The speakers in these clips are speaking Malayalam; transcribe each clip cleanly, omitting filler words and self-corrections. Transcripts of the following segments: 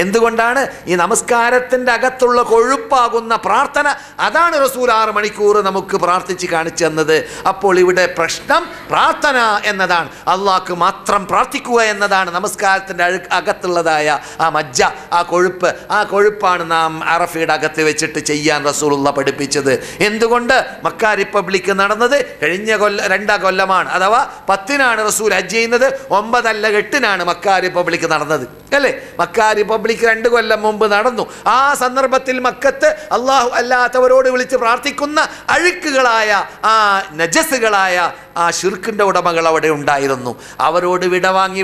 എന്തുകൊണ്ടാണ്? ഈ നമസ്കാരത്തിൻ്റെ അകത്തുള്ള കൊഴുപ്പാകുന്ന പ്രാർത്ഥന, അതാണ് റസൂൽ 6 മണിക്കൂർ നമുക്ക് പ്രാർത്ഥിച്ച് കാണിച്ചു തന്നത്. അപ്പോൾ ഇവിടെ പ്രശ്നം പ്രാർത്ഥന എന്നതാണ്, അള്ളാഹ്ക്ക് മാത്രം പ്രാർത്ഥിക്കുക എന്നതാണ്. നമസ്കാരത്തിൻ്റെ അകത്തുള്ളതായ ആ മജ്ജ, ആ കൊഴുപ്പാണ് നാം അറഫയുടെ അകത്ത് വെച്ചിട്ട് ചെയ്യാൻ റസൂലുള്ള പഠിപ്പിച്ചത്. എന്തുകൊണ്ട്? മക്ക റിപ്പബ്ലിക് നടന്നത് കഴിഞ്ഞ 2 കൊല്ലമാണ്, അഥവാ 10-നാണ് റസൂൽ ഹജ്ജ് ചെയ്യുന്നത്, 9 അല്ല 8-നാണ് മക്ക റിപ്പബ്ലിക് നടന്നത് അല്ലേ? മക്ക റിപ്പബ്ലിക് 2 കൊല്ലം മുമ്പ് നടന്നു. ആ സന്ദർഭത്തിൽ മക്കത്ത് അള്ളാഹു അല്ലാത്തവരോട് വിളിച്ച് പ്രാർത്ഥിക്കുന്ന അഴുക്കുകളായ ആ നജസുകളായ ആ ശിർക്കിൻ്റെ ഉടമകൾ അവിടെ ഉണ്ടായിരുന്നു. അവരോട് വിടവാങ്ങി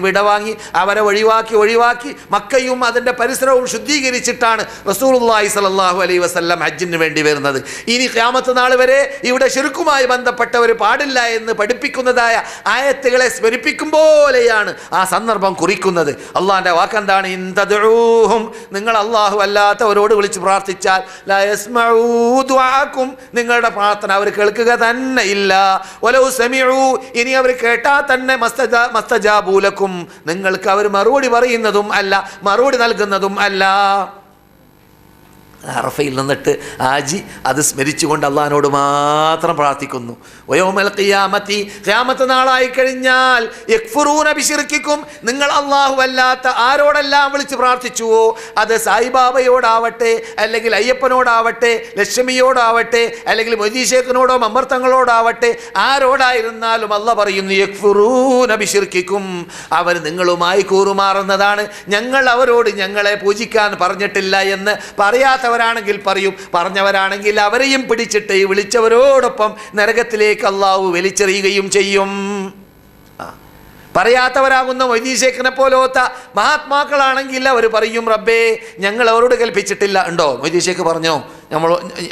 അവരെ ഒഴിവാക്കി മക്കയും അതിൻ്റെ പരിസരവും ശുദ്ധീകരിച്ചിട്ടാണ് റസൂലുള്ളാഹി സ്വല്ലല്ലാഹു അലൈഹി വസല്ലം ഹജ്ജിന് വേണ്ടി വരുന്നത്. ഇനി ഖിയാമത്ത് നാൾ വരെ ഇവിടെ ശിർക്കുമായി ബന്ധപ്പെട്ടവർ പാടില്ല എന്ന് പഠിപ്പിക്കുന്നതായ ആയത്തുകളെ സ്മരിപ്പിക്കും പോലെയാണ് ആ സന്ദർഭം കുറിക്കുന്നത്. അള്ളാഹിൻ്റെ വാക്കെന്താണ്? ഇൻ തദ്ഉഹും, നിങ്ങൾ അള്ളാഹു അല്ലാത്തവരോട് വിളിച്ച് പ്രാർത്ഥിച്ചാൽ ലാ യസ്മഊ ദുആക്കും, നിങ്ങളുടെ പ്രാർത്ഥന അവർ കേൾക്കുക തന്നെ ഇല്ല. വലൗ സമീഉ, ഇനി അവർ കേട്ടാൽ തന്നെ മസ്തജാബൂ ലക്കും, നിങ്ങൾക്ക് അവർ മറുപടി പറയുന്നതും അല്ല, മറുപടി നൽകുന്നതും അല്ല. അറഫയിൽ നിന്നിട്ട് ആജി അത് സ്മരിച്ചുകൊണ്ട് അള്ളാഹിനോട് മാത്രം പ്രാർത്ഥിക്കുന്നു. വയൗമൽ ഖിയാമത്തി, ഖിയാമത്ത് നാളായി കഴിഞ്ഞാൽ യക്ഫുറൂന ബിശിർക്കിക്കും, നിങ്ങൾ അള്ളാഹു അല്ലാത്ത ആരോടെല്ലാം വിളിച്ച് പ്രാർത്ഥിച്ചുവോ, അത് സായിബാബയോടാവട്ടെ, അല്ലെങ്കിൽ അയ്യപ്പനോടാവട്ടെ, ലക്ഷ്മിയോടാവട്ടെ, അല്ലെങ്കിൽ മൊയ്തീശേഖനോടോ മമ്മർത്തങ്ങളോടാവട്ടെ, ആരോടായിരുന്നാലും അള്ളാഹ് പറയുന്നു യക്ഫുറൂന ബിശിർക്കിക്കും, അവർ നിങ്ങളുമായി കൂറുമാറുന്നതാണ്. ഞങ്ങൾ അവരോട് ഞങ്ങളെ പൂജിക്കാൻ പറഞ്ഞിട്ടില്ല എന്ന് പറയാത്തവരാണെങ്കിൽ പറയും, പറഞ്ഞവരാണെങ്കിൽ അവരെയും പിടിച്ചിട്ട് വിളിച്ചവരോടൊപ്പം നരകത്തിലേക്ക് അള്ളാഹു വലിച്ചെറിയുകയും ചെയ്യും. പറയാത്തവരാകുന്ന മൊയ്തീശേഖനെ പോലത്തെ മഹാത്മാക്കളാണെങ്കിൽ അവർ പറയും, റബ്ബേ ഞങ്ങൾ അവരോട് കൽപ്പിച്ചിട്ടില്ല. ഉണ്ടോ മൊയ്തീശേഖ് പറഞ്ഞോ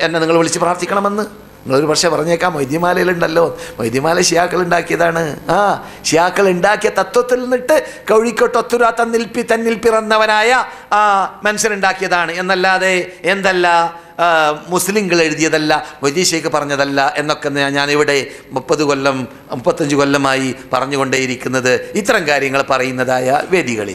എന്നെ നിങ്ങൾ വിളിച്ച് പ്രാർത്ഥിക്കണമെന്ന്? നിങ്ങളൊരു പക്ഷേ പറഞ്ഞേക്കാം, മൊയ്തിമാലയിലുണ്ടല്ലോ, മൊയ്തിമാല ഷിയാക്കൾ ഉണ്ടാക്കിയതാണ്. ഷിയാക്കൾ ഉണ്ടാക്കിയ തത്വത്തിൽ നിന്നിട്ട് കൗഴിക്കോട്ട് ഒത്തുരാ തന്നിൽ പിറന്നവനായ ആ മനുഷ്യനുണ്ടാക്കിയതാണ് എന്നല്ലാതെ എന്തല്ല മുസ്ലിങ്ങൾ എഴുതിയതല്ല, മൊയ്തീശേഖ് പറഞ്ഞതല്ല എന്നൊക്കെ ഞാനിവിടെ 35 കൊല്ലമായി പറഞ്ഞുകൊണ്ടേയിരിക്കുന്നത് ഇത്തരം കാര്യങ്ങൾ പറയുന്നതായ വേദികളിൽ.